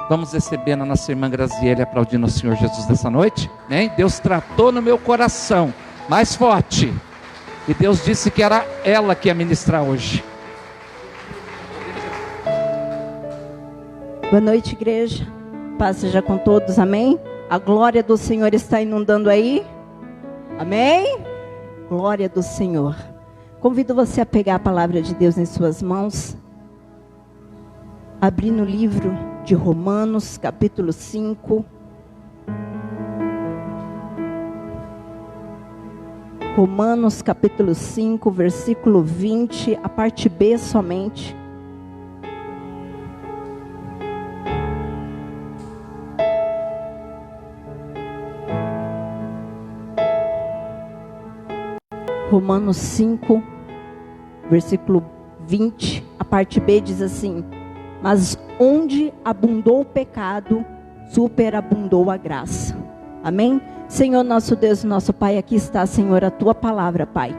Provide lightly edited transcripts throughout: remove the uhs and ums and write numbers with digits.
Vamos receber a nossa irmã Graziele aplaudindo o Senhor Jesus dessa noite, né? Deus tratou no meu coração, mais forte, e Deus disse que era ela que ia ministrar hoje. Boa noite, igreja. Paz seja com todos, amém? A glória do Senhor está inundando aí, amém? Glória do Senhor. Convido você a pegar a palavra de Deus em suas mãos, abrir no livro de Romanos, capítulo 5. Romanos, capítulo 5, versículo 20, a parte B somente. Romanos 5, versículo 20, a parte B diz assim: mas onde abundou o pecado, superabundou a graça. Amém? Senhor nosso Deus, nosso Pai, aqui está, Senhor, a Tua palavra, Pai.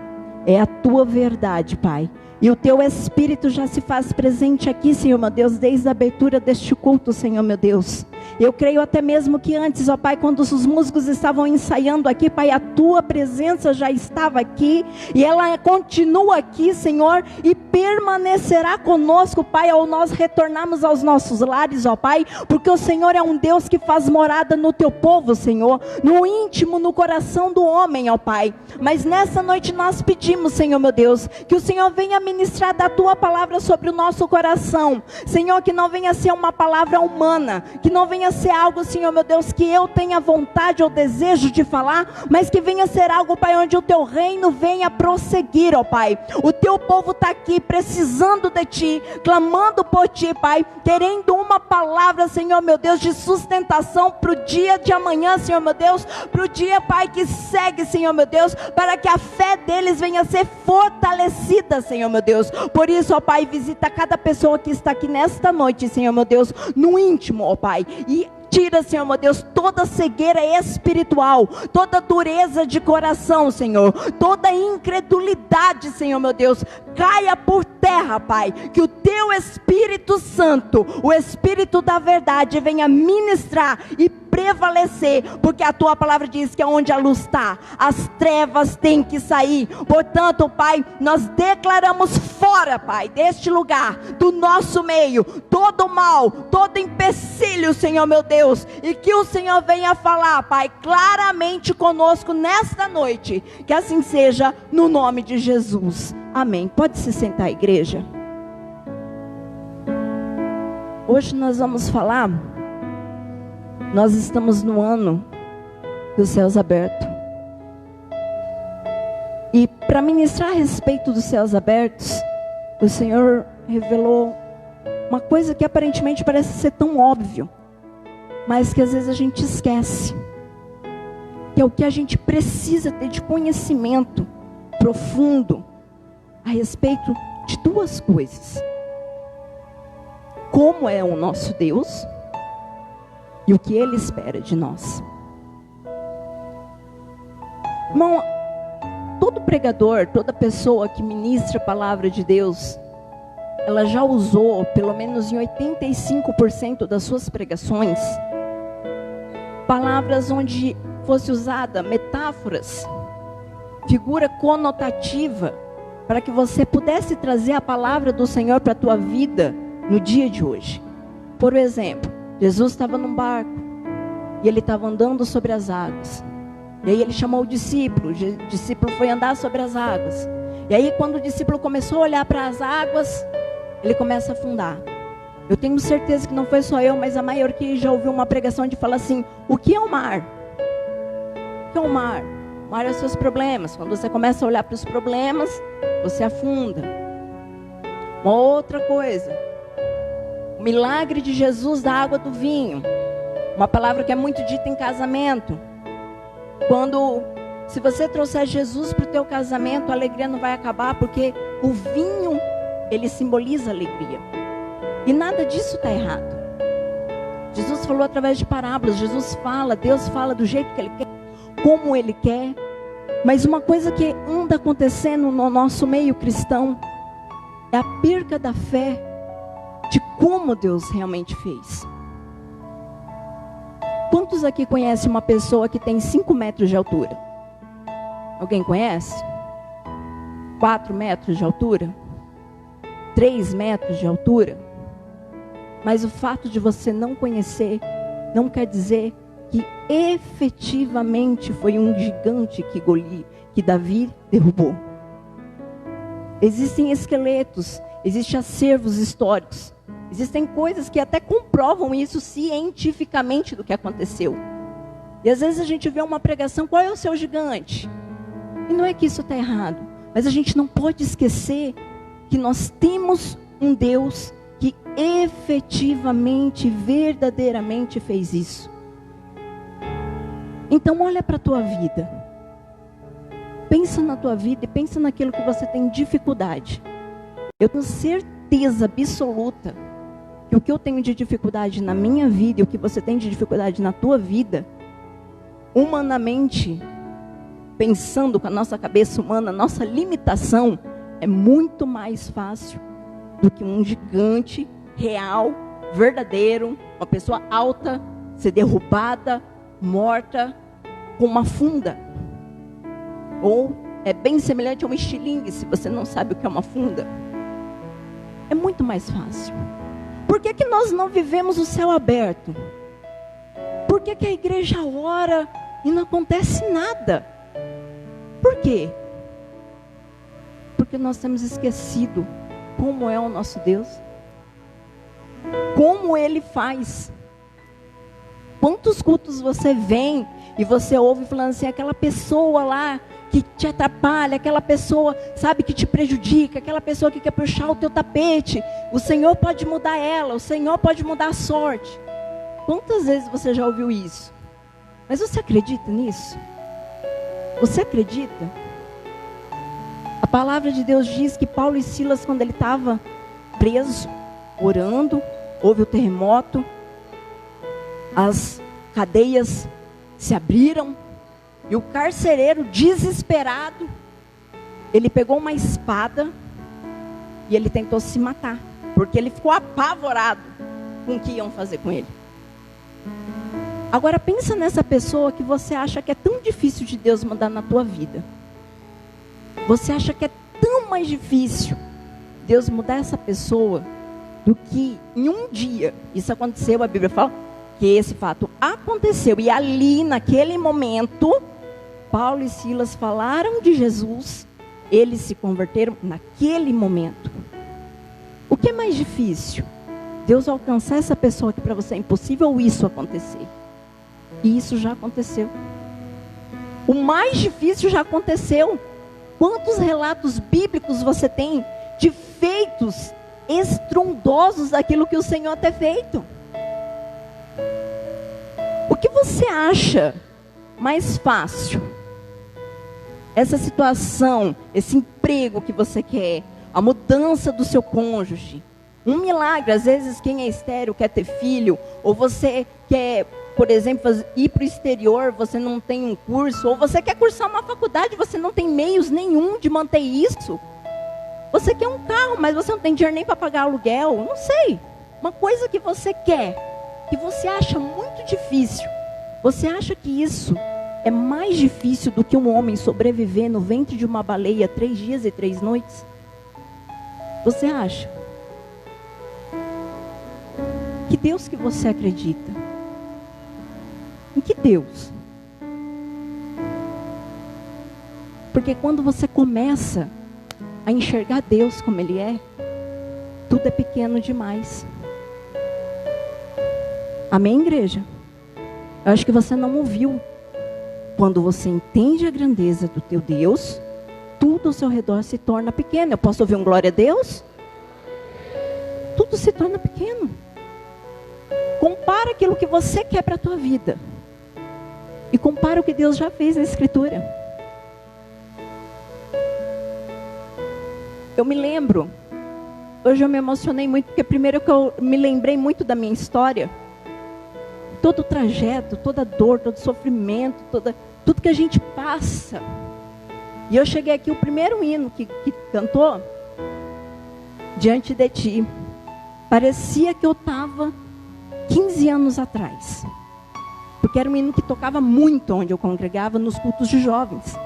É a Tua verdade, Pai. E o Teu Espírito já se faz presente aqui, Senhor, meu Deus, desde a abertura deste culto, Senhor, meu Deus. Eu creio até mesmo que antes, ó Pai, quando os músicos estavam ensaiando aqui, Pai, a Tua presença já estava aqui, e ela continua aqui, Senhor, e permanecerá conosco, Pai, ao nós retornarmos aos nossos lares, ó Pai, porque o Senhor é um Deus que faz morada no Teu povo, Senhor, no íntimo, no coração do homem, ó Pai. Mas nessa noite nós pedimos, Senhor, meu Deus, que o Senhor venha ministrar da Tua palavra sobre o nosso coração, Senhor, que não venha ser uma palavra humana, que não venha ser algo, Senhor, meu Deus, que eu tenha vontade ou desejo de falar, mas que venha ser algo, Pai, onde o Teu reino venha prosseguir, ó Pai. O Teu povo está aqui precisando de Ti, clamando por Ti, Pai, querendo uma palavra, Senhor, meu Deus, de sustentação para o dia de amanhã, Senhor, meu Deus, para o dia, Pai, que segue, Senhor, meu Deus, para que a fé deles venha a ser fortalecida, Senhor, meu Deus. Por isso, ó Pai, visita cada pessoa que está aqui nesta noite, Senhor, meu Deus, no íntimo, ó Pai, e tira, Senhor, meu Deus, toda cegueira espiritual, toda dureza de coração, Senhor, toda incredulidade, Senhor, meu Deus, caia por terra, Pai, que o Teu Espírito Santo, o Espírito da verdade, venha ministrar e prevalecer, porque a Tua palavra diz que onde a luz está, as trevas têm que sair. Portanto, Pai, nós declaramos fora, Pai, deste lugar, do nosso meio, todo mal, todo empecilho, Senhor, meu Deus, e que o Senhor venha falar, Pai, claramente conosco nesta noite, que assim seja, no nome de Jesus, amém. Pode se sentar, igreja. Hoje nós vamos falar, nós estamos no ano dos céus abertos, e para ministrar a respeito dos céus abertos, o Senhor revelou uma coisa que aparentemente parece ser tão óbvio, mas que às vezes a gente esquece, que é o que a gente precisa ter de conhecimento profundo a respeito de duas coisas: como é o nosso Deus e o que Ele espera de nós. Irmão, todo pregador, toda pessoa que ministra a palavra de Deus, ela já usou, pelo menos em 85% das suas pregações, palavras onde fosse usada metáforas, figura conotativa, para que você pudesse trazer a palavra do Senhor para a tua vida no dia de hoje. Por exemplo, Jesus estava num barco e Ele estava andando sobre as águas. E aí Ele chamou o discípulo foi andar sobre as águas. E aí quando o discípulo começou a olhar para as águas, ele começa a afundar. Eu tenho certeza que não foi só eu, mas a maioria que já ouviu uma pregação de falar assim: o que é o mar? O que é o mar? O mar é os seus problemas. Quando você começa a olhar para os problemas, você afunda. Uma outra coisa, o milagre de Jesus da água do vinho, uma palavra que é muito dita em casamento. Se você trouxer Jesus para o teu casamento, a alegria não vai acabar, porque o vinho, ele simboliza alegria. E nada disso está errado. Jesus falou através de parábolas, Deus fala do jeito que Ele quer, como Ele quer. Mas uma coisa que anda acontecendo no nosso meio cristão é a perca da fé de como Deus realmente fez. Quantos aqui conhecem uma pessoa que tem 5 metros de altura? Alguém conhece? 4 metros de altura? 3 metros de altura? Mas o fato de você não conhecer não quer dizer que efetivamente foi um gigante que Davi derrubou. Existem esqueletos, existem acervos históricos, existem coisas que até comprovam isso cientificamente do que aconteceu. E às vezes a gente vê uma pregação, qual é o seu gigante? E não é que isso está errado, mas a gente não pode esquecer que nós temos um Deus que efetivamente, verdadeiramente fez isso. Então olha para a tua vida. Pensa na tua vida e pensa naquilo que você tem dificuldade. Eu tenho certeza absoluta que o que eu tenho de dificuldade na minha vida e o que você tem de dificuldade na tua vida, humanamente, pensando com a nossa cabeça humana, nossa limitação é muito mais fácil do que um gigante real, verdadeiro, uma pessoa alta, ser derrubada, morta, com uma funda. Ou é bem semelhante a um estilingue, se você não sabe o que é uma funda. É muito mais fácil. Por que nós não vivemos o céu aberto? Por que a igreja ora e não acontece nada? Por quê? Porque nós temos esquecido como é o nosso Deus. Como Ele faz. Quantos cultos você vem e você ouve falando assim, aquela pessoa lá que te atrapalha, aquela pessoa, sabe, que te prejudica, aquela pessoa que quer puxar o teu tapete, o Senhor pode mudar ela, o Senhor pode mudar a sorte. Quantas vezes você já ouviu isso? Mas você acredita nisso? Você acredita? A palavra de Deus diz que Paulo e Silas, quando ele estava preso, orando, houve o terremoto, as cadeias se abriram, e o carcereiro, desesperado, ele pegou uma espada e ele tentou se matar, porque ele ficou apavorado com o que iam fazer com ele. Agora pensa nessa pessoa que você acha que é tão difícil de Deus mandar na tua vida. Você acha que é tão mais difícil Deus mudar essa pessoa do que em um dia. Isso aconteceu, a Bíblia fala que esse fato aconteceu. E ali, naquele momento, Paulo e Silas falaram de Jesus. Eles se converteram naquele momento. O que é mais difícil? Deus alcançar essa pessoa que para você é impossível ou isso acontecer? E isso já aconteceu. O mais difícil já aconteceu. Quantos relatos bíblicos você tem de feitos estrondosos daquilo que o Senhor tem feito? O que você acha mais fácil? Essa situação, esse emprego que você quer, a mudança do seu cônjuge, um milagre. Às vezes quem é estéril quer ter filho, ou você quer, por exemplo, ir para o exterior, você não tem um curso, ou você quer cursar uma faculdade, você não tem meios nenhum de manter isso. Você quer um carro, mas você não tem dinheiro nem para pagar aluguel, não sei. Uma coisa que você quer, que você acha muito difícil. Você acha que isso é mais difícil do que um homem sobreviver no ventre de uma baleia 3 dias e 3 noites? Você acha? Que Deus que você acredita? Em que Deus? Porque quando você começa a enxergar Deus como Ele é, tudo é pequeno demais. Amém, igreja? Eu acho que você não ouviu. Quando você entende a grandeza do teu Deus, tudo ao seu redor se torna pequeno. Eu posso ouvir um glória a Deus? Tudo se torna pequeno. Compara aquilo que você quer para a tua vida. E compara o que Deus já fez na Escritura. Eu me lembro, hoje eu me emocionei muito, porque primeiro que eu me lembrei muito da minha história. Todo o trajeto, toda a dor, todo o sofrimento, tudo que a gente passa. E eu cheguei aqui, o primeiro hino que cantou, Diante de Ti. Parecia que eu estava 15 anos atrás. Porque era um hino que tocava muito onde eu congregava, nos cultos de jovens.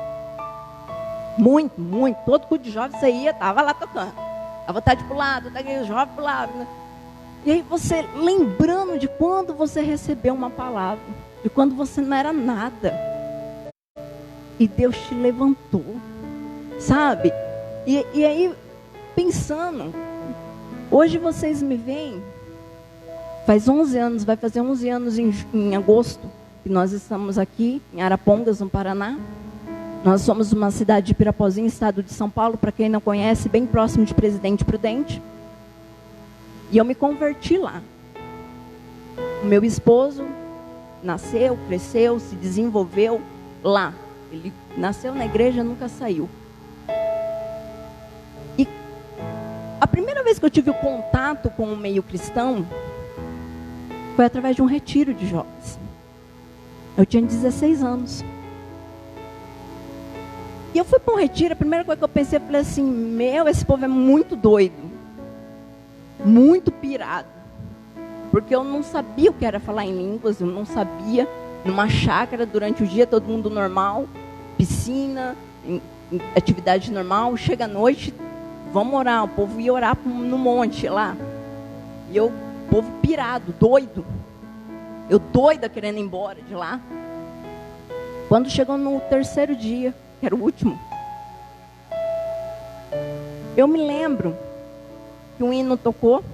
Muito, muito. Todo culto de jovens você ia, estava lá tocando. A vontade para o lado, o jovem para o lado. Né? E aí você lembrando de quando você recebeu uma palavra, de quando você não era nada. E Deus te levantou, sabe? E aí, pensando, hoje vocês me veem, faz 11 anos, vai fazer 11 anos em agosto, que nós estamos aqui em Arapongas, no Paraná. Nós somos uma cidade de Pirapozinho, estado de São Paulo, para quem não conhece, bem próximo de Presidente Prudente. E eu me converti lá. O meu esposo nasceu, cresceu, se desenvolveu lá. Ele nasceu na igreja, nunca saiu. E a primeira vez que eu tive o contato com o meio cristão foi através de um retiro de jovens. Eu tinha 16 anos. E eu fui para um retiro, a primeira coisa que eu pensei, eu falei assim, esse povo é muito doido. Muito pirado. Porque eu não sabia o que era falar em línguas, eu não sabia. Numa chácara, durante o dia, todo mundo normal, piscina, atividade normal. Chega à noite, vamos orar. O povo ia orar no monte lá. E eu, o povo pirado, doido. Eu doida querendo ir embora de lá. Quando chegou no terceiro dia, que era o último, eu me lembro que um hino tocou.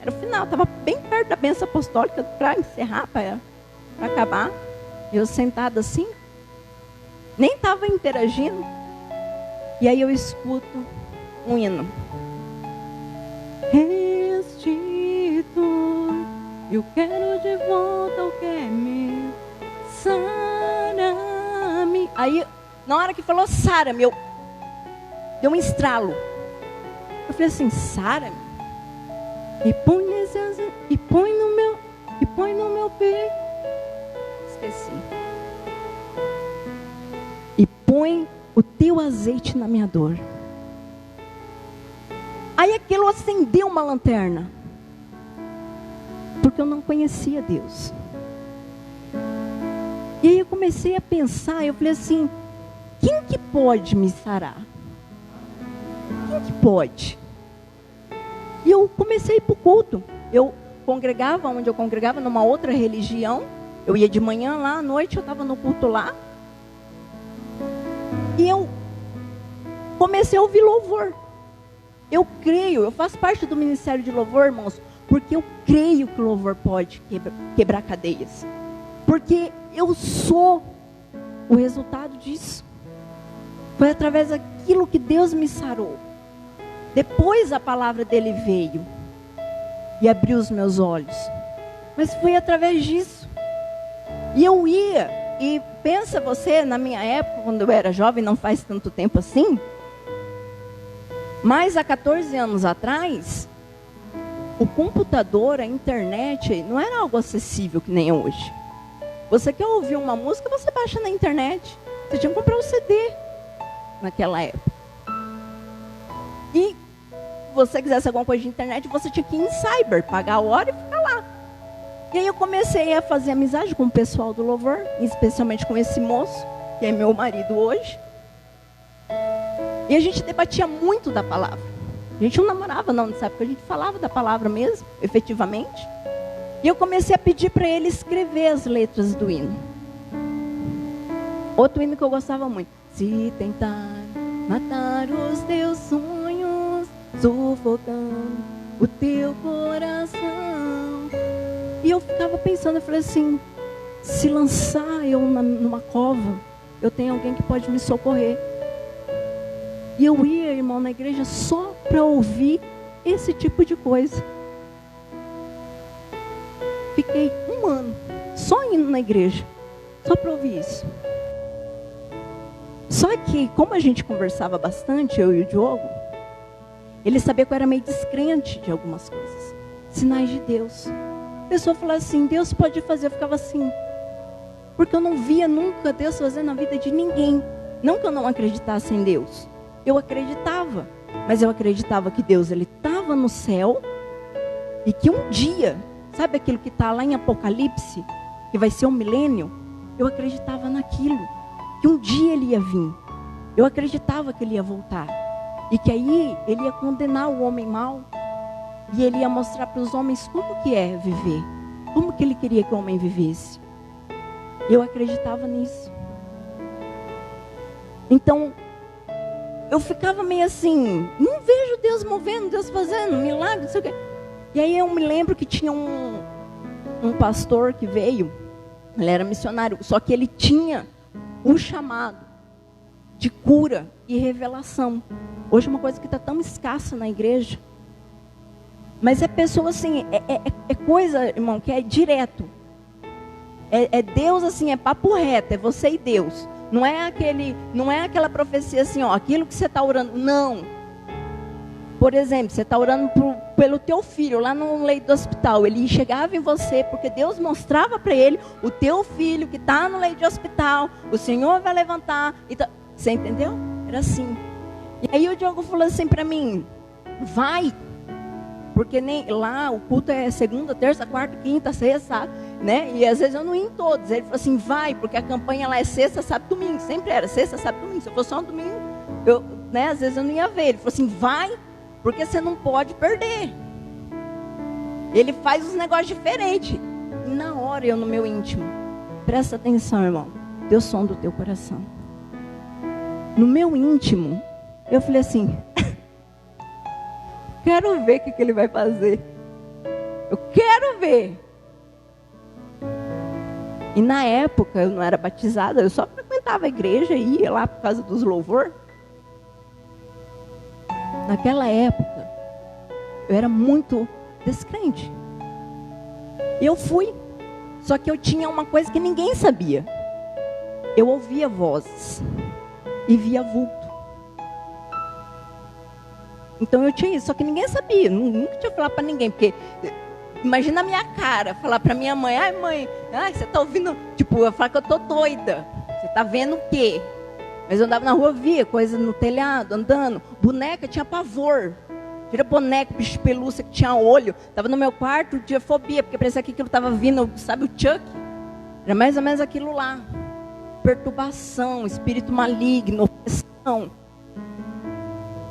Era o final, estava bem perto da bênção apostólica para encerrar, para acabar. E eu sentada assim, nem estava interagindo. E aí eu escuto um hino. Restitui, eu quero de volta o que é meu, sara-me. Aí, na hora que falou sara-me, deu um estralo. Eu falei assim, sara-me? E põe no meu peito. Esqueci. E põe o teu azeite na minha dor. Aí aquilo acendeu uma lanterna. Porque eu não conhecia Deus. E aí eu comecei a pensar, eu falei assim, quem que pode me sarar? Quem que pode? E eu comecei a ir para o culto. Eu congregava, onde eu congregava, numa outra religião. Eu ia de manhã lá, à noite eu estava no culto lá. E eu comecei a ouvir louvor. Eu creio, eu faço parte do ministério de louvor, irmãos, porque eu creio que o louvor pode quebrar cadeias. Porque eu sou o resultado disso. Foi através daquilo que Deus me sarou. Depois a palavra dele veio e abriu os meus olhos. Mas foi através disso. E eu ia, e pensa você, na minha época, quando eu era jovem, não faz tanto tempo assim, mas há 14 anos atrás, o computador, a internet, não era algo acessível que nem hoje. Você quer ouvir uma música, você baixa na internet. Você tinha que comprar um CD naquela época. E se você quisesse alguma coisa de internet, você tinha que ir em cyber, pagar a hora e ficar lá. E aí eu comecei a fazer amizade com o pessoal do louvor, especialmente com esse moço, que é meu marido hoje. E a gente debatia muito da palavra. A gente não namorava não nessa época, a gente falava da palavra mesmo, efetivamente. E eu comecei a pedir para ele escrever as letras do hino. Outro hino que eu gostava muito. Se tentar matar os teus sonhos, sufocando o teu coração. E eu ficava pensando, eu falei assim, se lançar eu numa cova, eu tenho alguém que pode me socorrer. E eu ia, irmão, na igreja só para ouvir esse tipo de coisa. Fiquei um ano só indo na igreja, só para ouvir isso. Só que, como a gente conversava bastante, eu e o Diogo, ele sabia que eu era meio descrente de algumas coisas. Sinais de Deus. A pessoa falava assim, Deus pode fazer. Eu ficava assim, porque eu não via nunca Deus fazer na vida de ninguém. Não que eu não acreditasse em Deus. Eu acreditava. Mas eu acreditava que Deus, ele estava no céu. E que um dia, sabe aquilo que está lá em Apocalipse? que vai ser um milênio, eu acreditava naquilo, que um dia ele ia vir. Eu acreditava que ele ia voltar. E que aí ele ia condenar o homem mau. E ele ia mostrar para os homens como que é viver. Como que ele queria que o homem vivesse. Eu acreditava nisso. Então, eu ficava meio assim, não vejo Deus movendo, Deus fazendo milagre, não sei o quê. E aí eu me lembro que tinha um pastor que veio, ele era missionário, só que ele tinha o chamado de cura e revelação. Hoje é uma coisa que está tão escassa na igreja. Mas é pessoa assim, é coisa, irmão, que é direto. É Deus assim, é papo reto, é você e Deus. Não é aquela profecia assim, ó, aquilo que você está orando. Não. Por exemplo, você está orando pelo teu filho lá no leito do hospital. Ele chegava em você porque Deus mostrava para ele o teu filho que está no leito de hospital. O Senhor vai levantar. Você entendeu? Era assim. E aí o Diogo falou assim para mim, vai. Porque nem lá o culto é segunda, terça, quarta, quinta, sexta, né? E às vezes eu não ia em todos. Ele falou assim, vai, porque a campanha lá é sexta, sábado, domingo. Sempre era sexta, sábado, domingo. Se eu fosse só um domingo, às vezes eu não ia ver. Ele falou assim, vai, porque você não pode perder. Ele faz uns negócios diferentes. E na hora eu no meu íntimo, presta atenção, irmão, Deus sonda o teu coração. No meu íntimo, eu falei assim, quero ver o que ele vai fazer. Eu quero ver. E na época eu não era batizada, eu só frequentava a igreja e ia lá por causa dos louvor. Naquela época, eu era muito descrente. E eu fui. Só que eu tinha uma coisa que ninguém sabia. Eu ouvia vozes e via vulto. Então eu tinha isso, só que ninguém sabia. Nunca tinha falado para ninguém, porque imagina a minha cara, falar para minha mãe, ai mãe, você tá ouvindo, tipo, eu falar que eu tô doida. Você tá vendo o quê? Mas eu andava na rua, via coisa no telhado, andando. Boneca, tinha pavor. Tira boneca, bicho de pelúcia que tinha olho. Tava no meu quarto, tinha fobia, porque parecia que aquilo tava vindo, sabe o Chuck? Era mais ou menos aquilo lá. Perturbação, espírito maligno, opressão.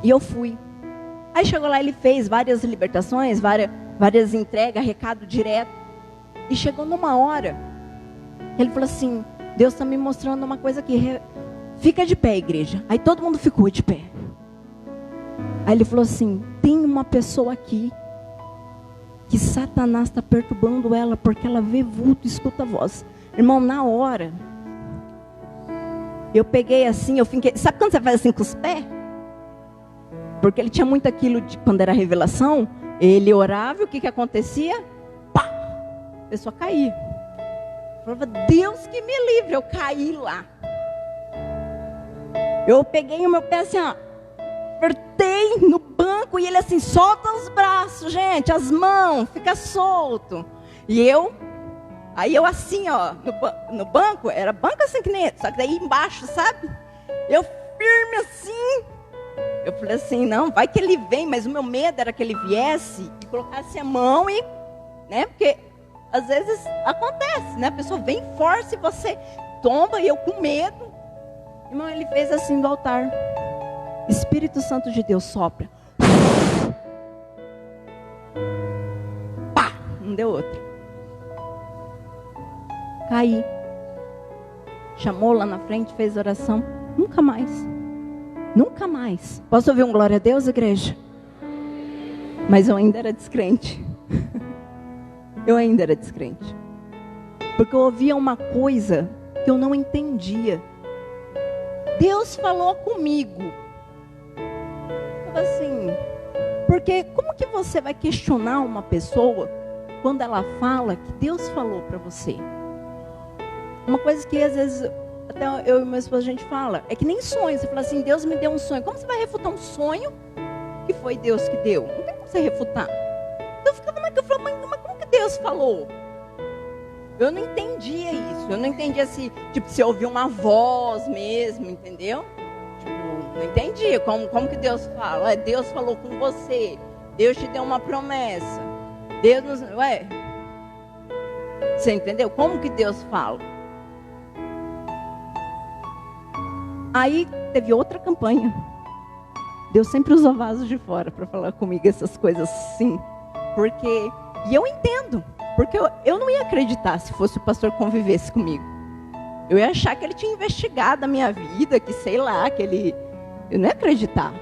E eu fui. Aí chegou lá, ele fez várias libertações, várias entregas, recado direto. E chegou numa hora, ele falou assim, Deus está me mostrando uma coisa aqui. Fica de pé, igreja. Aí todo mundo ficou de pé. Aí ele falou assim, tem uma pessoa aqui que Satanás está perturbando ela porque ela vê vulto e escuta a voz. Irmão, na hora, eu peguei assim, eu fiquei... Sabe quando você faz assim com os pés? Porque ele tinha muito aquilo de quando era revelação, ele orava e o que acontecia? Pá! A pessoa caía. Eu falava, Deus que me livre, eu caí lá. Eu peguei o meu pé assim, ó, apertei no banco e ele assim, solta os braços, gente, as mãos, fica solto. E aí eu assim, ó, no banco, era banco assim que nem, só que daí embaixo, sabe? Eu firme assim. Eu falei assim, não, vai que ele vem, mas o meu medo era que ele viesse e colocasse a mão e, né, porque às vezes acontece, né, a pessoa vem forte e você tomba e eu com medo. Irmão, ele fez assim do altar. Espírito Santo de Deus sopra. Pá! Não deu outra. Caí. Chamou lá na frente, fez oração. Nunca mais. Nunca mais. Posso ouvir um glória a Deus, igreja? Mas eu ainda era descrente. Eu ainda era descrente. Porque eu ouvia uma coisa que eu não entendia. Deus falou comigo. Assim, porque como que você vai questionar uma pessoa quando ela fala que Deus falou para você? Uma coisa que às vezes até eu e meu esposo a gente fala, é que nem sonho. Você fala assim, Deus me deu um sonho. Como você vai refutar um sonho que foi Deus que deu? Não tem como você refutar. Então eu ficava naquela, eu falava, mas como que Deus falou? Eu não entendia isso. Eu não entendia se eu ouvia uma voz mesmo, entendeu? Não entendia como que Deus fala. Deus falou com você. Deus te deu uma promessa. Deus nos... Você entendeu? Como que Deus fala? Aí teve outra campanha. Deus sempre usa vasos de fora para falar comigo essas coisas assim. Porque, e eu entendo, porque eu não ia acreditar se fosse o pastor que convivesse comigo. Eu ia achar que ele tinha investigado a minha vida, que sei lá, que ele... Eu não ia acreditar.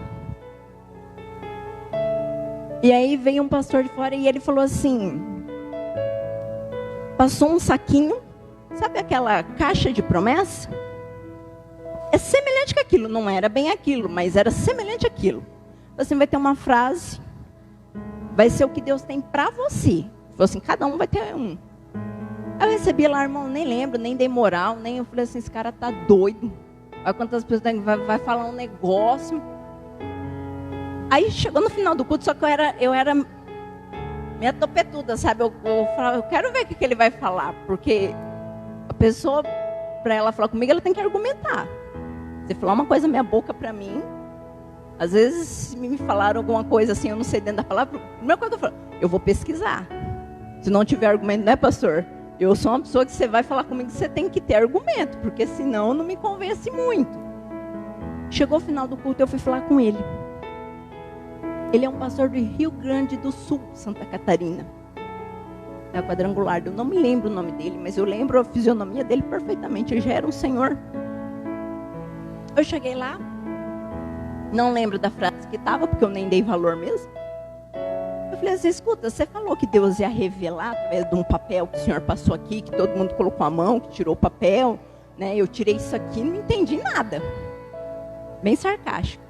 E aí veio um pastor de fora e ele falou assim, passou um saquinho, sabe aquela caixa de promessa? É semelhante com aquilo, não era bem aquilo, mas era semelhante àquilo. Assim, vai ter uma frase, vai ser o que Deus tem para você. Falou assim, cada um vai ter um. Aí eu recebi lá, irmão, nem lembro, nem dei moral, nem eu falei assim, esse cara tá doido. Olha quantas pessoas vai falar um negócio. Aí chegou no final do culto, só que eu era minha topetuda, sabe? Eu falava, eu quero ver o que ele vai falar, porque a pessoa, para ela falar comigo, ela tem que argumentar. Você falar uma coisa meia boca para mim, às vezes se me falaram alguma coisa assim, eu não sei dentro da palavra, a primeira coisa que eu falo, eu vou pesquisar. Se não tiver argumento, né, pastor? Eu sou uma pessoa que você vai falar comigo, você tem que ter argumento, porque senão não me convence muito. Chegou o final do culto, eu fui falar com ele. Ele é um pastor de Rio Grande do Sul, Santa Catarina. É quadrangular, eu não me lembro o nome dele, mas eu lembro a fisionomia dele perfeitamente. Ele já era um senhor. Eu cheguei lá, não lembro da frase que estava, porque eu nem dei valor mesmo. Eu falei assim, escuta, você falou que Deus ia revelar através de um papel que o senhor passou aqui, que todo mundo colocou a mão, que tirou o papel, né? Eu tirei isso aqui, não entendi nada. Bem sarcástico.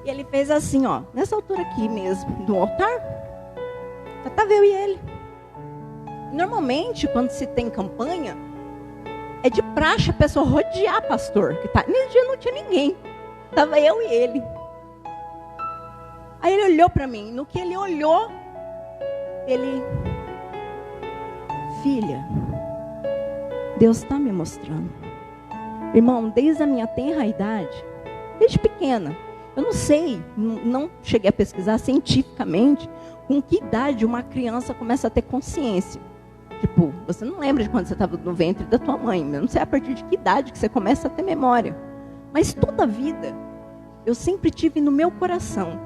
E ele fez assim, ó, nessa altura aqui mesmo, do altar, só estava eu e ele. Normalmente, quando se tem campanha, é de praxe a pessoa rodear pastor. Que tá, nesse dia não tinha ninguém, estava eu e ele. Aí ele olhou para mim, no que ele olhou, ele... Filha, Deus está me mostrando. Irmão, desde a minha tenra idade, desde pequena, eu não sei, não cheguei a pesquisar cientificamente com que idade uma criança começa a ter consciência. Tipo, você não lembra de quando você estava no ventre da tua mãe, eu não sei a partir de que idade que você começa a ter memória. Mas toda a vida, eu sempre tive no meu coração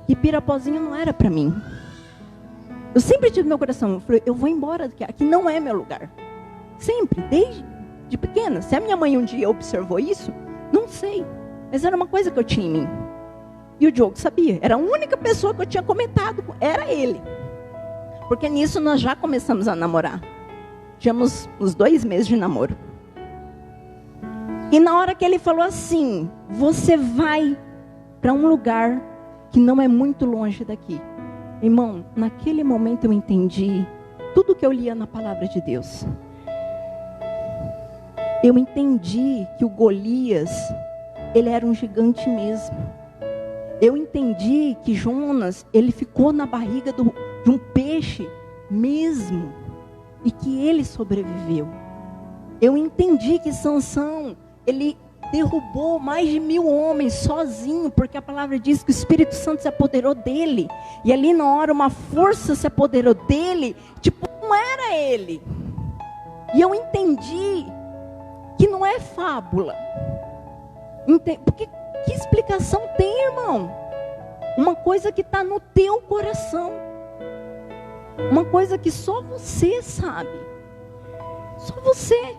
que Pirapozinho não era para mim. Eu sempre tive no meu coração, eu falei, eu vou embora daqui, aqui não é meu lugar. Sempre, desde de pequena. Se a minha mãe um dia observou isso, não sei. Mas era uma coisa que eu tinha em mim. E o Diogo sabia. Era a única pessoa que eu tinha comentado. Era ele. Porque nisso nós já começamos a namorar. Tínhamos uns 2 meses de namoro. E na hora que ele falou assim, você vai para um lugar que não é muito longe daqui. Irmão, naquele momento eu entendi tudo que eu lia na palavra de Deus. Eu entendi que o Golias, ele era um gigante mesmo. Eu entendi que Jonas, ele ficou na barriga de um peixe mesmo. E que ele sobreviveu. Eu entendi que Sansão, ele derrubou mais de 1000 homens sozinho. Porque a palavra diz que o Espírito Santo se apoderou dele. E ali na hora uma força se apoderou dele. Tipo, não era ele. E eu entendi que não é fábula. Porque que explicação tem, irmão? Uma coisa que está no teu coração. Uma coisa que só você sabe. Só você.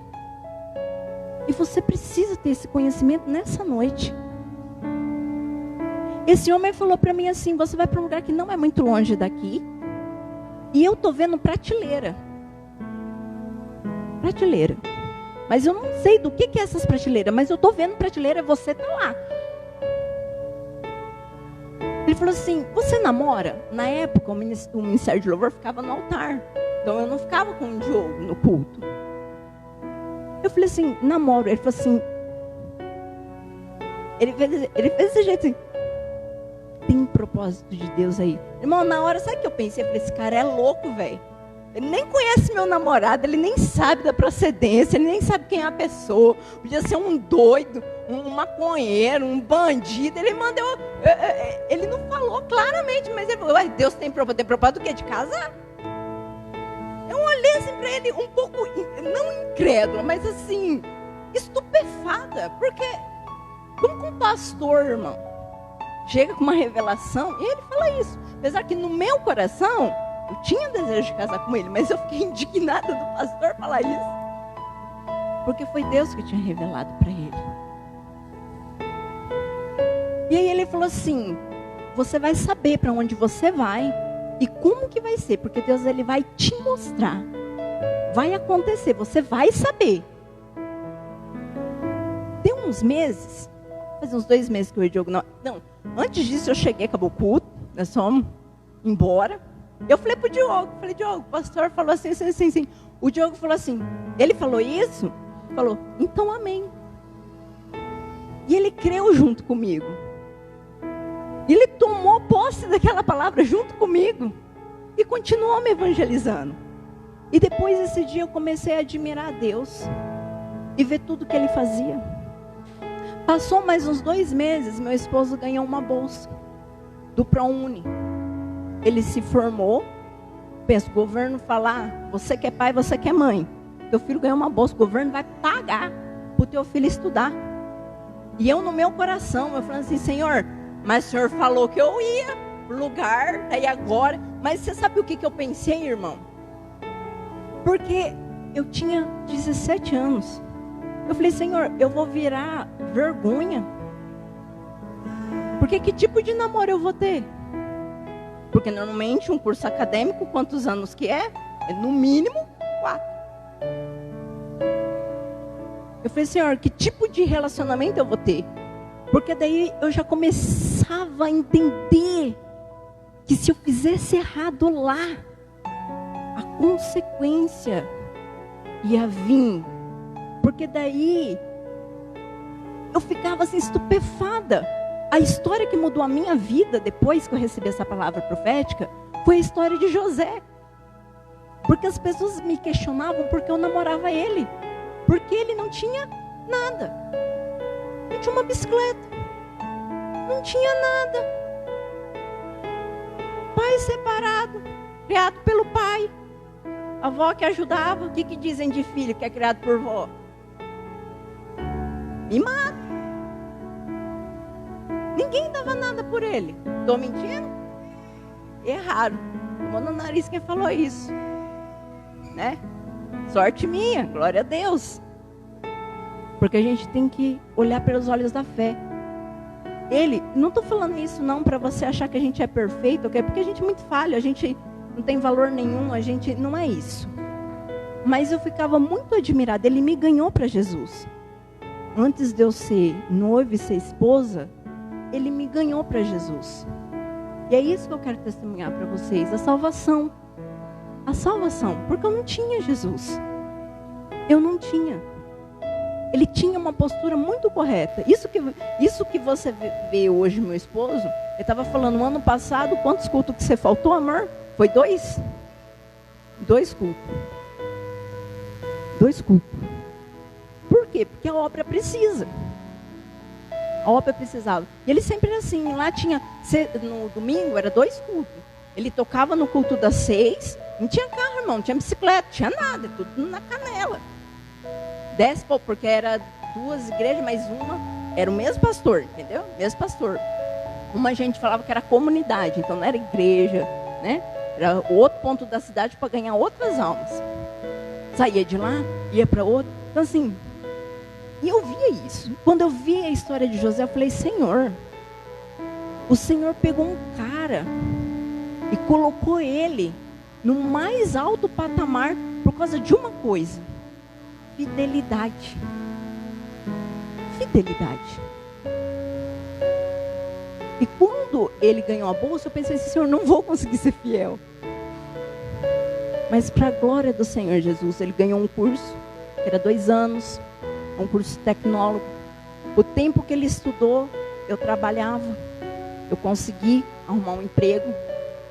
E você precisa ter esse conhecimento nessa noite. Esse homem falou para mim assim, você vai para um lugar que não é muito longe daqui. E eu estou vendo prateleira. Prateleira. Mas eu não sei do que é essas prateleiras, mas eu estou vendo prateleira, você está lá. Ele falou assim, você namora? Na época, o Ministério de Louvor ficava no altar. Então eu não ficava com o Diogo no culto. Eu falei assim, namoro. Ele falou assim, ele fez desse jeito assim, tem um propósito de Deus aí. Irmão, na hora, sabe o que eu pensei? Eu falei, esse cara é louco, velho. Ele nem conhece meu namorado, ele nem sabe da procedência, ele nem sabe quem é a pessoa. Podia ser um doido, um maconheiro, um bandido. Ele mandou, ele não falou claramente, mas ele falou, Deus tem propósito do quê? De casar. assim para ele um pouco, não incrédula, mas assim, estupefada. Porque como que um pastor, irmão, chega com uma revelação e ele fala isso? Apesar que no meu coração, eu tinha desejo de casar com ele, mas eu fiquei indignada do pastor falar isso. Porque foi Deus que tinha revelado para ele. E aí ele falou assim, você vai saber para onde você vai e como que vai ser, porque Deus ele vai te mostrar. Vai acontecer, você vai saber. Deu uns meses, faz uns 2 meses que o Diogo não, antes disso eu cheguei, acabou o culto, nós fomos embora. Eu falei pro Diogo, Diogo, o pastor falou assim. O Diogo falou assim, ele falou isso? Falou, então amém. E ele creu junto comigo. Ele tomou posse daquela palavra junto comigo. E continuou me evangelizando. E depois desse dia eu comecei a admirar a Deus. E ver tudo que ele fazia. Passou mais uns 2 meses, meu esposo ganhou uma bolsa. Do ProUni. Ele se formou. Pensa, o governo falar, você que é pai, você que é mãe. Teu filho ganhou uma bolsa, o governo vai pagar para o teu filho estudar. E eu no meu coração, eu falando assim, Senhor, mas o Senhor falou que eu ia pro lugar, aí agora. Mas você sabe o que eu pensei, irmão? Porque eu tinha 17 anos. Eu falei, Senhor, eu vou virar vergonha. Porque que tipo de namoro eu vou ter? Porque normalmente um curso acadêmico, quantos anos que é? É no mínimo 4. Eu falei, Senhor, que tipo de relacionamento eu vou ter? Porque daí eu já começava a entender que se eu fizesse errado lá, a consequência ia vir. Porque daí eu ficava assim estupefada. A história que mudou a minha vida depois que eu recebi essa palavra profética foi a história de José. Porque as pessoas me questionavam porque eu namorava ele. Porque ele não tinha nada. Não tinha uma bicicleta. Não tinha nada. Pai separado, criado pelo pai. A avó que ajudava. O que dizem de filho que é criado por vó? Mimado. Ninguém dava nada por ele. Estou mentindo? Erraram. Tomou no nariz quem falou isso. Né? Sorte minha, glória a Deus. Porque a gente tem que olhar pelos olhos da fé. Não estou falando isso não para você achar que a gente é perfeito, okay? Porque a gente é muito falho, a gente não tem valor nenhum, a gente não é isso. Mas eu ficava muito admirada, ele me ganhou para Jesus. Antes de eu ser noiva e ser esposa, ele me ganhou para Jesus. E é isso que eu quero testemunhar para vocês, a salvação. A salvação, porque eu não tinha Jesus. Eu não tinha. Ele tinha uma postura muito correta. Isso que você vê hoje, meu esposo, ele estava falando, no ano passado, quantos cultos que você faltou, amor? Foi 2? 2 cultos. 2 cultos. Por quê? Porque a obra precisa. A obra precisava. E ele sempre era assim, lá tinha, no domingo era 2 cultos. Ele tocava no culto das 6, não tinha carro, irmão, não tinha bicicleta, não tinha nada, tudo na canela. 10, porque era 2 igrejas, mas uma era o mesmo pastor, entendeu? Mesmo pastor. Uma gente falava que era comunidade, então não era igreja, né? Era outro ponto da cidade para ganhar outras almas. Saía de lá, ia para outro. Então assim, e eu via isso. Quando eu vi a história de José, eu falei, Senhor, o Senhor pegou um cara e colocou ele no mais alto patamar por causa de uma coisa: fidelidade. Fidelidade. E quando ele ganhou a bolsa, eu pensei assim, Senhor, não vou conseguir ser fiel. Mas para a glória do Senhor Jesus, ele ganhou um curso, que era 2 anos, um curso tecnólogo. O tempo que ele estudou, eu trabalhava, eu consegui arrumar um emprego.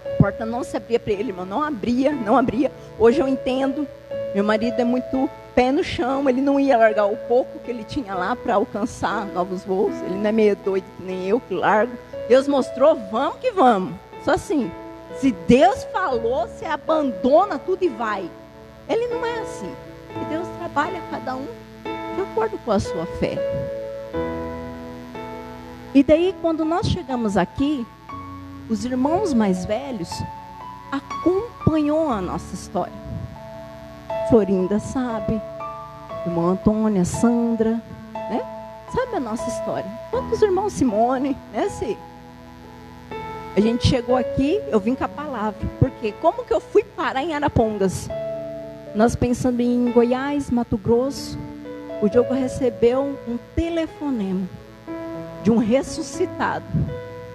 A porta não se abria para ele, irmão, não abria. Hoje eu entendo, meu marido é muito pé no chão, ele não ia largar o pouco que ele tinha lá para alcançar novos voos. Ele não é meio doido que nem eu, que largo. Deus mostrou, vamos que vamos. Só assim, se Deus falou, você abandona tudo e vai. Ele não é assim. E Deus trabalha cada um de acordo com a sua fé. E daí, quando nós chegamos aqui, os irmãos mais velhos acompanhou a nossa história. Florinda sabe, irmã Antônia, Sandra, né? Sabe a nossa história. Quantos irmãos Simone, né, Ci? A gente chegou aqui, eu vim com a palavra. Porque como que eu fui parar em Arapongas? Nós pensando em Goiás, Mato Grosso, o Diogo recebeu um telefonema de um ressuscitado.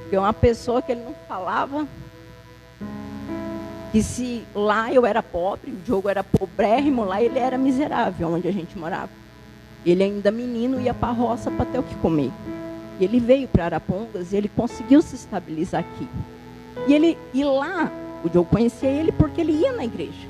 Que é uma pessoa que ele não falava. Que se lá eu era pobre, o Diogo era pobrérrimo, lá ele era miserável, onde a gente morava. Ele ainda menino ia para a roça para ter o que comer. E ele veio para Arapongas e ele conseguiu se estabilizar aqui. E lá, o Diogo conhecia ele porque ele ia na igreja.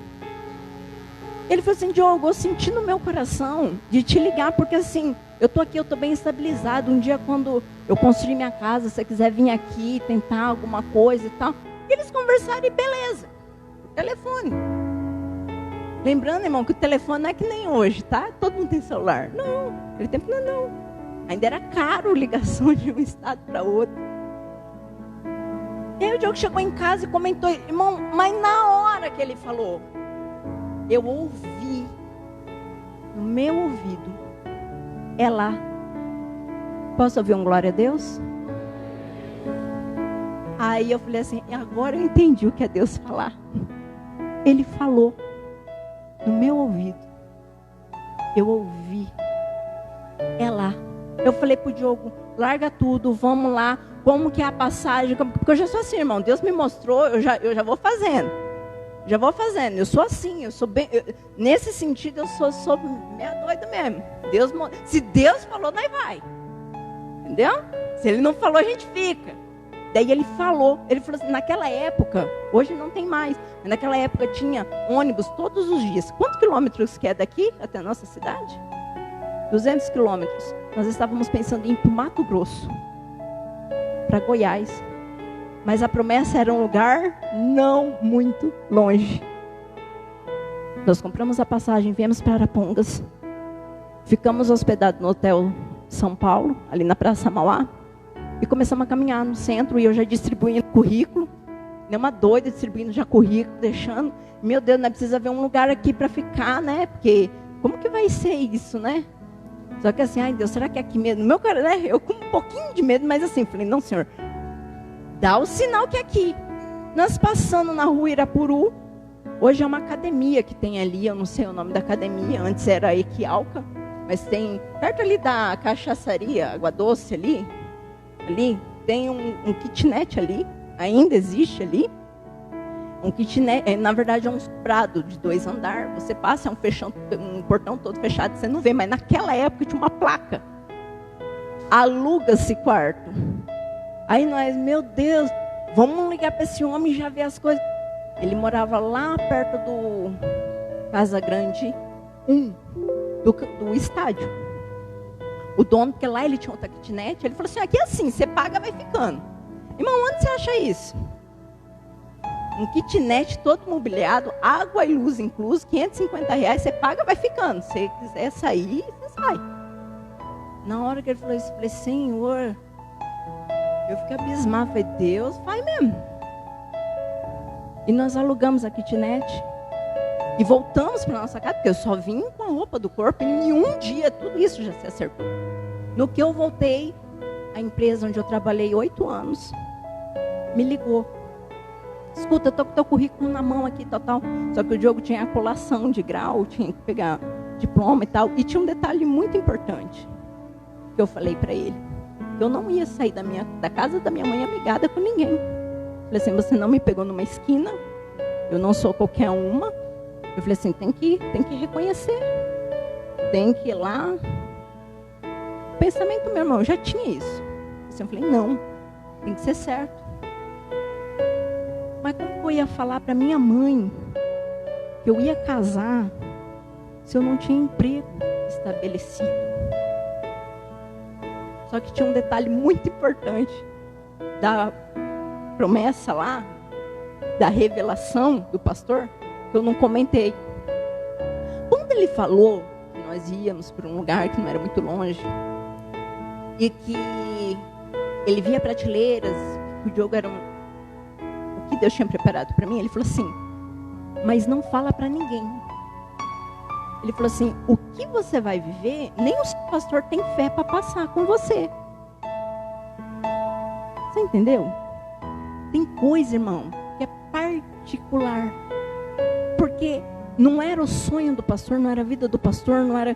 Ele falou assim: Diogo, eu senti no meu coração de te ligar, porque assim, eu estou aqui, eu estou bem estabilizado. Um dia quando eu construir minha casa, se você quiser vir aqui, tentar alguma coisa e tal. E eles conversaram e beleza. Telefone. Lembrando, irmão, que o telefone não é que nem hoje, tá? Todo mundo tem celular. Não, naquele tempo não. Ainda era caro ligação de um estado para outro. E aí o Diogo chegou em casa e comentou: irmão, mas na hora que ele falou, eu ouvi no meu ouvido, é lá. Posso ouvir um glória a Deus? Aí eu falei assim: agora eu entendi o que é Deus falar. Ele falou no meu ouvido, eu ouvi, é lá. Eu falei pro Diogo: larga tudo, vamos lá. Como que é a passagem? Porque eu já sou assim, irmão. Deus me mostrou, eu já vou fazendo. Eu sou assim, eu sou bem. Nesse sentido, eu sou meia doida mesmo. Se Deus falou, nós vai. Entendeu? Se Ele não falou, a gente fica. Daí ele falou assim, naquela época, hoje não tem mais, mas naquela época tinha ônibus todos os dias. Quantos quilômetros que é daqui até a nossa cidade? 200 quilômetros. Nós estávamos pensando em ir para o Mato Grosso, para Goiás. Mas a promessa era um lugar não muito longe. Nós compramos a passagem, viemos para Arapongas. Ficamos hospedados no Hotel São Paulo, ali na Praça Mauá. E começamos a caminhar no centro, e eu já distribuindo currículo. Nem uma doida distribuindo já currículo, deixando. Meu Deus, nós precisamos ver um lugar aqui para ficar, né? Porque como que vai ser isso, né? Só que assim, ai Deus, será que é aqui mesmo? Meu cara, né? Eu com um pouquinho de medo, mas assim, falei: não, Senhor, dá o sinal que é aqui. Nós passando na rua Irapuru, hoje é uma academia que tem ali, eu não sei o nome da academia, antes era a Equialca, mas tem, perto ali da cachaçaria, Água Doce ali tem um kitnet ali, ainda existe ali. Um kitnet, na verdade é um sobrado de 2 andares. Você passa, é um portão todo fechado, você não vê, mas naquela época tinha uma placa: aluga-se quarto. Aí nós, meu Deus, vamos ligar para esse homem e já ver as coisas. Ele morava lá perto do Casa Grande 1, do estádio. O dono, porque lá ele tinha outra kitnet, ele falou assim: aqui é assim, você paga, vai ficando. Irmão, onde você acha isso? Um kitnet todo mobiliado, água e luz incluso, R$550, você paga, vai ficando. Se você quiser sair, você sai. Na hora que ele falou isso, eu falei: Senhor, eu fiquei abismado, falei: Deus, vai mesmo. E nós alugamos a kitnet e voltamos para nossa casa, porque eu só vim com a roupa do corpo, e em um dia tudo isso já se acertou. No que eu voltei, a empresa onde eu trabalhei 8 anos me ligou: escuta, eu estou com o teu currículo na mão aqui, tal. Só que o Diogo tinha a colação de grau, tinha que pegar diploma e tal. E tinha um detalhe muito importante que eu falei para ele: eu não ia sair da casa da minha mãe amigada com ninguém. Falei assim: você não me pegou numa esquina, eu não sou qualquer uma. Eu falei assim: tem que reconhecer, tem que ir lá. O pensamento do meu irmão, eu já tinha isso. Eu falei: não, tem que ser certo. Mas como eu ia falar para minha mãe que eu ia casar se eu não tinha emprego estabelecido? Só que tinha um detalhe muito importante da promessa lá, da revelação do pastor, que eu não comentei. ele falou que nós íamos para um lugar que não era muito longe, e que ele via prateleiras, que o Diogo era o que Deus tinha preparado para mim, ele falou assim, mas não fala para ninguém. Ele falou assim, o que você vai viver, nem o seu pastor tem fé para passar com você. Você entendeu? Tem coisa, irmão, que é particular. Porque não era o sonho do pastor, não era a vida do pastor, não era.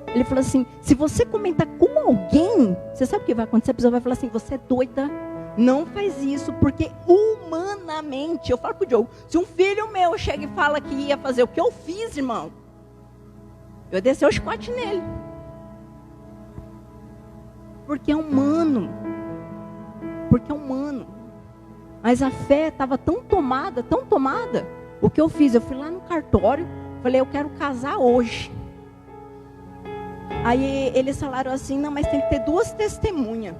Ele falou assim, se você comentar com alguém, você sabe o que vai acontecer? A pessoa vai falar assim, você é doida, não faz isso, porque humanamente, eu falo pro Diogo, se um filho meu chega e fala que ia fazer o que eu fiz, irmão, eu ia descer o chicote nele. Porque é humano. Mas a fé estava tão tomada. O que eu fiz? Eu fui lá no cartório, falei, eu quero casar hoje. Aí eles falaram assim, não, mas tem que ter 2 testemunhas.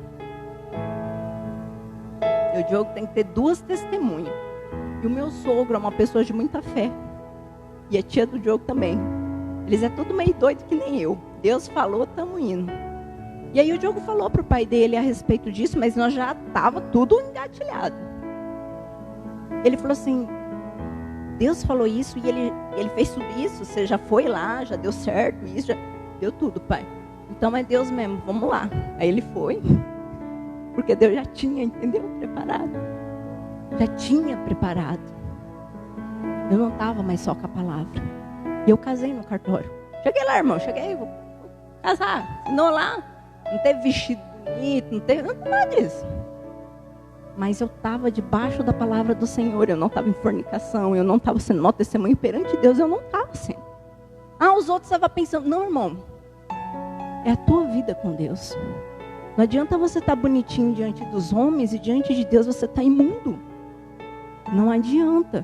O Diogo tem que ter 2 testemunhas. E o meu sogro é uma pessoa de muita fé. E a tia do Diogo também. Eles é tudo meio doido que nem eu. Deus falou, estamos indo. E aí o Diogo falou para o pai dele a respeito disso, mas nós já estava tudo engatilhado. Ele falou assim, Deus falou isso e ele fez tudo isso, você já foi lá, já deu certo, isso já deu tudo, pai. Então é Deus mesmo, vamos lá. Aí ele foi, porque Deus já tinha, entendeu? Já tinha preparado. Eu não estava mais só com a palavra. E eu casei no cartório. Cheguei lá, irmão, vou casar. Assinou lá. Não teve vestido bonito, não teve nada disso. Mas eu estava debaixo da palavra do Senhor. Eu não estava em fornicação, eu não estava sendo mau testemunho perante Deus, eu não estava sendo. Os outros estavam pensando, não, irmão, é a tua vida com Deus. Não adianta você estar bonitinho diante dos homens e diante de Deus você está imundo. Não adianta.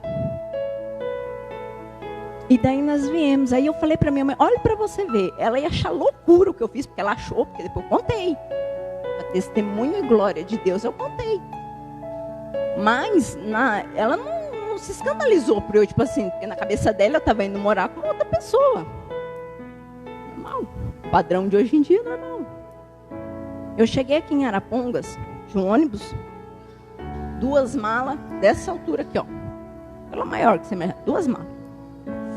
E daí nós viemos. Aí eu falei para minha mãe, olha para você ver. Ela ia achar loucura o que eu fiz, porque ela achou, porque depois eu contei. A testemunho e glória de Deus eu contei. Mas ela não se escandalizou por eu, tipo assim, porque na cabeça dela eu estava indo morar com outra pessoa. Normal. Padrão de hoje em dia, normal. Eu cheguei aqui em Arapongas, de um ônibus, 2 malas, dessa altura aqui, ó. Pela maior que você me... 2 malas.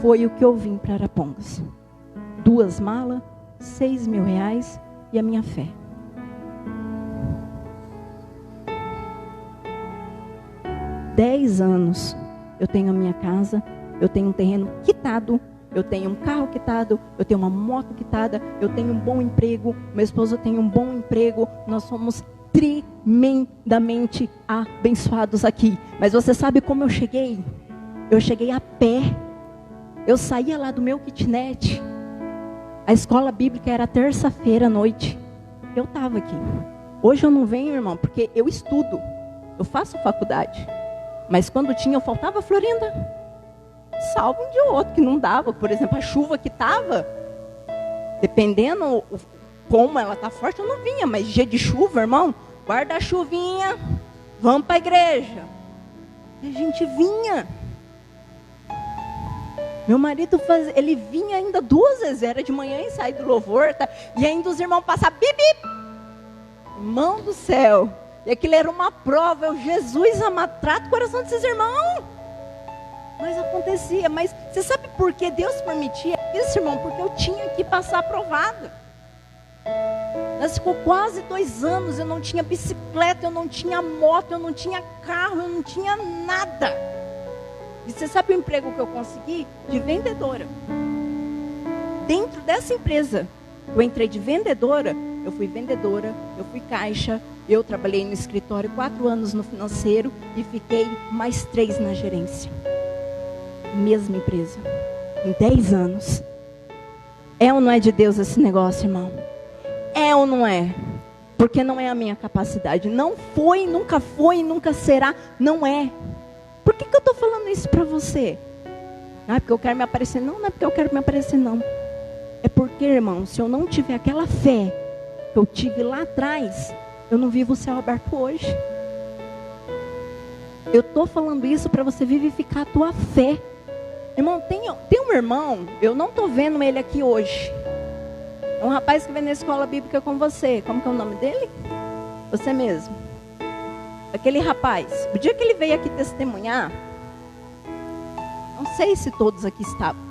Foi o que eu vim para Arapongas. 2 malas, 6 mil reais e a minha fé. Dez anos eu tenho a minha casa, eu tenho um terreno quitado, eu tenho um carro quitado, eu tenho uma moto quitada, eu tenho um bom emprego, meu esposo tem um bom emprego, nós somos tremendamente abençoados aqui. Mas você sabe como eu cheguei? Eu cheguei a pé. Eu saía lá do meu kitnet. A escola bíblica era terça-feira à noite. Eu estava aqui. Hoje eu não venho, irmão, porque eu estudo. Eu faço faculdade. Mas quando tinha, eu faltava, Florinda. Salvo um dia ou outro que não dava. Por exemplo, a chuva que estava, dependendo como ela está forte, eu não vinha. Mas dia de chuva, irmão, guarda a chuvinha, vamos para a igreja. E a gente vinha. Meu marido ele vinha ainda 2 vezes, era de manhã e sair do louvor, tá? E ainda os irmãos passavam, bip. Irmão do céu. E aquilo era uma prova. Jesus amado, trata o coração desses irmãos. Mas acontecia. Mas você sabe por que Deus permitia isso, irmão? Porque eu tinha que passar aprovado. Nós ficou quase 2 anos. Eu não tinha bicicleta, eu não tinha moto, eu não tinha carro, eu não tinha nada. E você sabe o emprego que eu consegui? De vendedora. Dentro dessa empresa, eu entrei de vendedora. Eu fui vendedora, eu fui caixa, eu trabalhei no escritório 4 anos no financeiro e fiquei mais 3 na gerência. Mesma empresa, em 10 anos. É ou não é de Deus esse negócio, irmão? É ou não é? Porque não é a minha capacidade. Não foi, nunca será. Não é. Por que eu estou falando isso para você? Não é porque eu quero me aparecer, não. Não é porque eu quero me aparecer, não. É porque, irmão, se eu não tiver aquela fé que eu tive lá atrás, eu não vivo o céu aberto hoje. Eu estou falando isso para você vivificar a tua fé. Irmão, tem um irmão, eu não estou vendo ele aqui hoje. É um rapaz que vem na escola bíblica com você. Como que é o nome dele? Você mesmo. Aquele rapaz. O dia que ele veio aqui testemunhar, não sei se todos aqui estavam.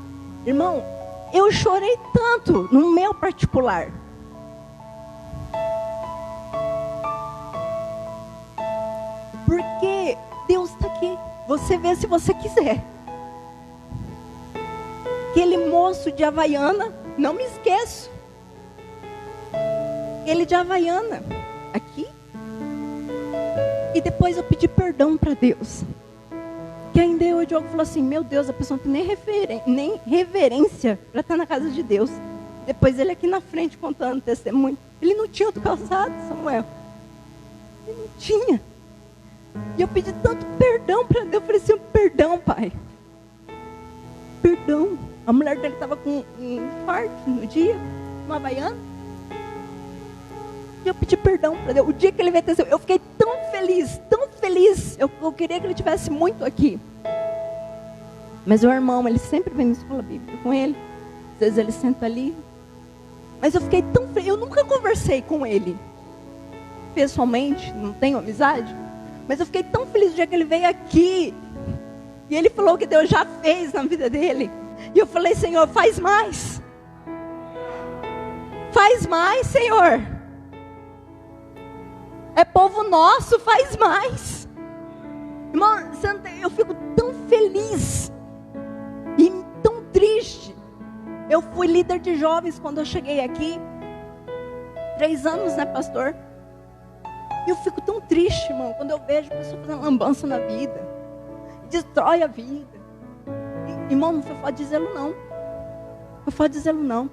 Irmão, eu chorei tanto no meu particular. Porque Deus está aqui. Você vê se você quiser. Aquele moço de Havaiana, não me esqueço. Ele de Havaiana, aqui. E depois eu pedi perdão para Deus. Que ainda eu e o Diogo falou assim, meu Deus, a pessoa não tem nem reverência para estar na casa de Deus. Depois ele aqui na frente contando testemunho. Ele não tinha outro calçado, Samuel. Ele não tinha. E eu pedi tanto perdão para Deus. Eu falei assim, perdão, pai. Perdão. A mulher dele estava com um infarto no dia, uma Havaiana. E eu pedi perdão para Deus. O dia que ele veio testemunhar, eu fiquei tão feliz, tão feliz. Eu queria que ele estivesse muito aqui. Mas o irmão, ele sempre vem na escola bíblica com ele. Às vezes ele senta ali. Mas eu fiquei tão feliz. Eu nunca conversei com ele pessoalmente, não tenho amizade. Mas eu fiquei tão feliz o dia que ele veio aqui. E ele falou que Deus já fez na vida dele. E eu falei, Senhor, faz mais. Faz mais, Senhor. É povo nosso, faz mais. Irmão, eu fico tão feliz e tão triste. Eu fui líder de jovens quando eu cheguei aqui. 3 anos, né, pastor? E eu fico tão triste, irmão, quando eu vejo pessoas fazendo lambança na vida. Destrói a vida. Irmão, não foi fácil dizê-lo não. Não foi fácil dizê-lo não.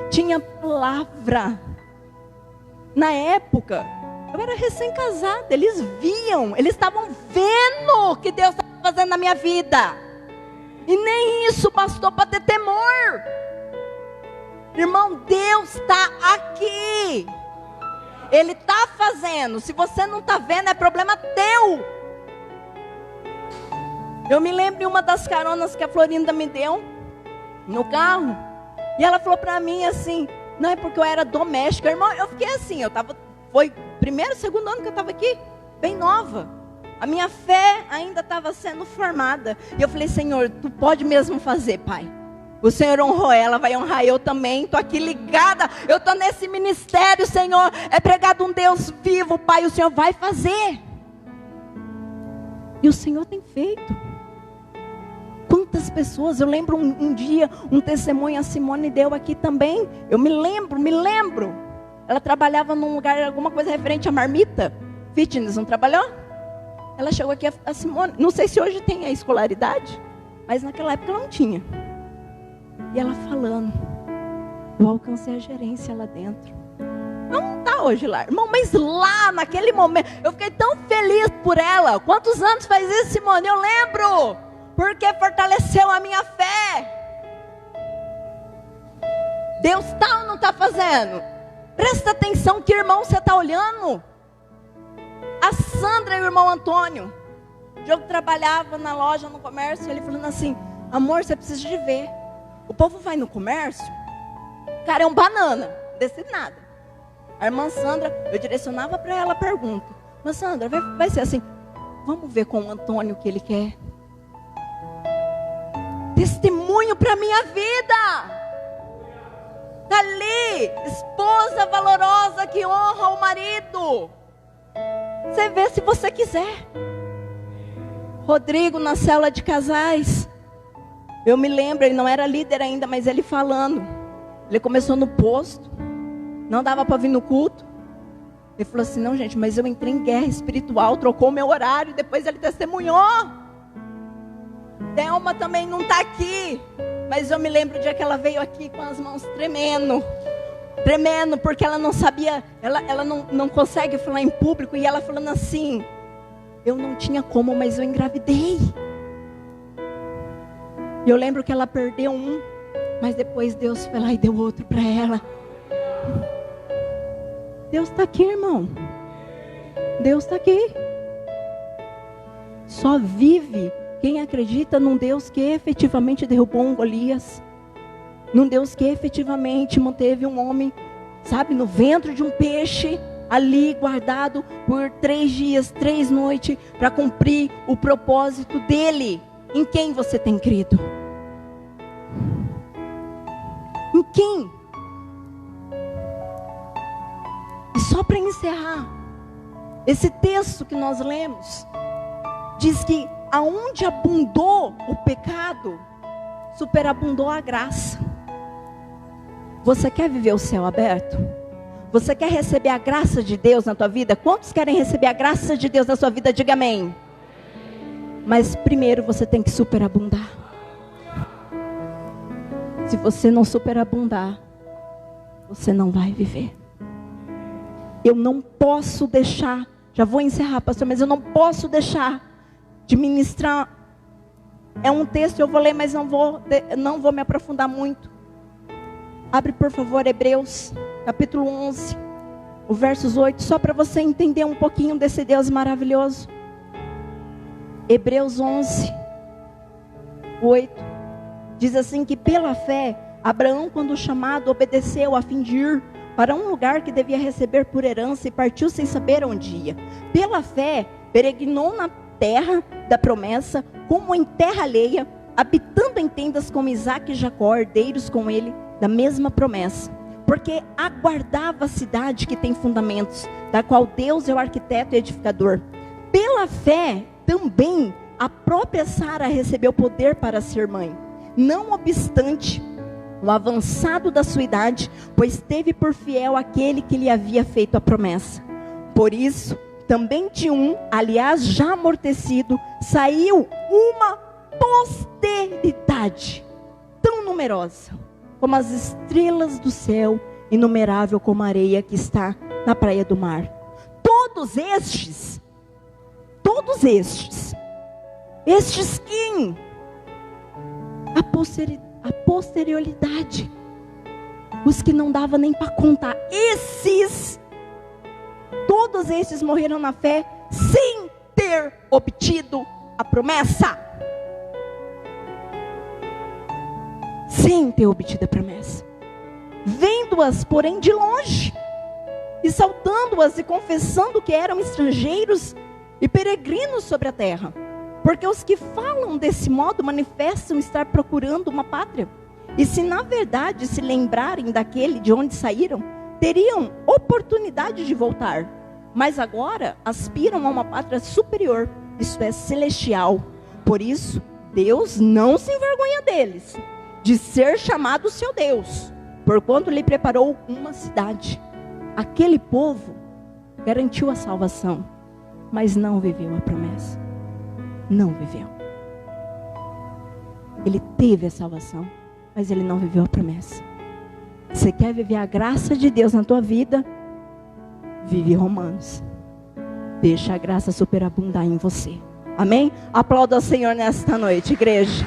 Tinha palavra. Na época, eu era recém-casada. Eles viam, eles estavam vendo o que Deus estava fazendo na minha vida. E nem isso bastou para ter temor. Irmão, Deus está aqui. Ele está fazendo. Se você não está vendo, é problema teu. Eu me lembro de uma das caronas que a Florinda me deu no carro. E ela falou para mim assim, não é porque eu era doméstica. Irmão, eu fiquei assim, foi primeiro, segundo ano que eu estava aqui, bem nova. A minha fé ainda estava sendo formada. E eu falei, Senhor, tu pode mesmo fazer, Pai. O Senhor honrou ela, vai honrar eu também. Estou aqui ligada, eu estou nesse ministério, Senhor. É pregado um Deus vivo, Pai, o Senhor vai fazer. E o Senhor tem feito. Quantas pessoas, eu lembro um dia, um testemunho a Simone deu aqui também. Eu me lembro. Ela trabalhava num lugar, alguma coisa referente à marmita. Fitness, não trabalhou? Ela chegou aqui, a Simone, não sei se hoje tem a escolaridade, mas naquela época ela não tinha. E ela falando, eu alcancei a gerência lá dentro. Não está hoje lá, irmão, mas lá, naquele momento, eu fiquei tão feliz por ela. Quantos anos faz isso, Simone? Eu lembro, porque fortaleceu a minha fé. Deus está ou não está fazendo? Presta atenção, que irmão você está olhando? A Sandra e o irmão Antônio. O Diogo trabalhava na loja, no comércio, ele falando assim, amor, você precisa de ver. O povo vai no comércio, o cara é um banana, não decide nada. A irmã Sandra, eu direcionava para ela a pergunta. Mas Sandra, vai ser assim, vamos ver com o Antônio o que ele quer. Testemunho para a minha vida. Está ali, esposa valorosa que honra o marido. Você vê se você quiser. Rodrigo na célula de casais. Eu me lembro, ele não era líder ainda, mas ele falando. Ele começou no posto. Não dava para vir no culto. Ele falou assim, não gente, mas eu entrei em guerra espiritual. Trocou o meu horário, depois ele testemunhou. Thelma também não está aqui. Mas eu me lembro do dia que ela veio aqui com as mãos tremendo. Tremendo, porque ela não sabia. Ela não consegue falar em público. E ela falando assim, eu não tinha como, mas eu engravidei. E eu lembro que ela perdeu um, mas depois Deus foi lá e deu outro para ela. Deus está aqui, irmão. Deus está aqui. Só vive Quem acredita num Deus que efetivamente derrubou um Golias, num Deus que efetivamente manteve um homem, sabe, no ventre de um peixe, ali guardado por 3 dias, 3 noites, para cumprir o propósito dele. Em quem você tem crido? Em quem? E só para encerrar, esse texto que nós lemos, diz que aonde abundou o pecado, superabundou a graça. Você quer viver o céu aberto? Você quer receber a graça de Deus na tua vida? Quantos querem receber a graça de Deus na sua vida? Diga amém. Mas primeiro você tem que superabundar. Se você não superabundar, você não vai viver. Eu não posso deixar, já vou encerrar, pastor, mas eu não posso deixar de ministrar. É um texto, eu vou ler, mas não vou me aprofundar muito. Abre por favor Hebreus capítulo 11, o versos 8, só para você entender um pouquinho desse Deus maravilhoso. Hebreus 11, 8, diz assim que pela fé, Abraão, quando chamado, obedeceu a fim de ir para um lugar que devia receber por herança e partiu sem saber onde ia. Pela fé, peregrinou na terra da promessa, como em terra alheia, habitando em tendas com Isaque e Jacó, herdeiros com ele da mesma promessa. Porque aguardava a cidade que tem fundamentos, da qual Deus é o arquiteto e edificador. Pela fé, também, a própria Sara recebeu poder para ser mãe. Não obstante o avançado da sua idade, pois teve por fiel aquele que lhe havia feito a promessa. Por isso, também de um, aliás já amortecido, saiu uma posteridade tão numerosa como as estrelas do céu, inumerável como a areia que está na praia do mar. Todos estes quem? A posterioridade, os que não dava nem para contar, todos esses morreram na fé, sem ter obtido a promessa. Sem ter obtido a promessa. Vendo-as, porém, de longe, e saudando-as e confessando que eram estrangeiros e peregrinos sobre a terra. Porque os que falam desse modo manifestam estar procurando uma pátria. E se na verdade se lembrarem daquele de onde saíram, teriam oportunidade de voltar. Mas agora aspiram a uma pátria superior, isto é, celestial. Por isso, Deus não se envergonha deles, de ser chamado seu Deus, porquanto lhe preparou uma cidade. Aquele povo garantiu a salvação, mas não viveu a promessa. Não viveu. Ele teve a salvação, mas ele não viveu a promessa. Você quer viver a graça de Deus na tua vida? Vive Romanos. Deixa a graça superabundar em você. Amém? Aplauda ao Senhor nesta noite, igreja.